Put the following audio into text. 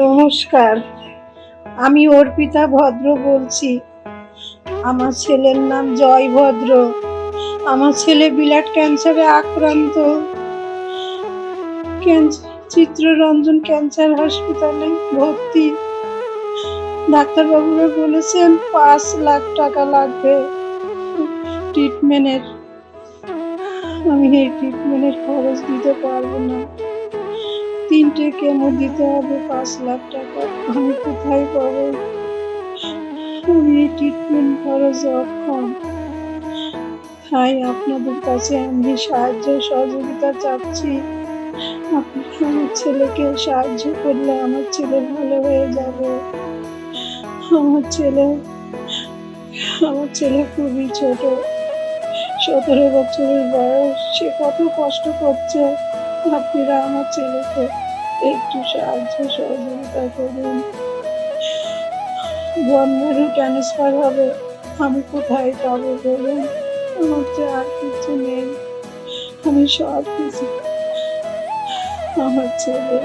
নমস্কার, আমি অর্পিতা ভদ্র বলছি। আমার ছেলের নাম জয় ভদ্র। আমার ছেলে ব্লাড ক্যান্সারে আক্রান্ত। চিত্ররঞ্জন ক্যান্সার হসপিটালে ভর্তি। ডাক্তারবাবুরা বলেছেন 5 লাখ টাকা লাগবে ট্রিটমেন্টের। আমি এই ট্রিটমেন্টের খরচ দিতে পারবো না। 3টে কেমো দিতে হবে, 5 লাখ টাকা। আমি কোথায় পাবো? আমি এই ট্রিটমেন্ট খরচ অক্ষম। তাই আপনাদের কাছে আমি সাহায্য সহযোগিতা চাচ্ছি। আপনি আমার ছেলেকে সাহায্য করলে আমার ছেলে ভালো হয়ে যাবে। আমার ছেলে খুবই ছোট, 17 বছরের বয়স। সে কত কষ্ট করছে। আপনারা আমার ছেলেকে একটু সাহায্য সহযোগিতা করুন। বনমেরু ট্রান্সফার হবে, আমি কোথায় পাবো বলুন? আমার যে আর কিছু নেই। আমি সব কিছু আমার ছেলে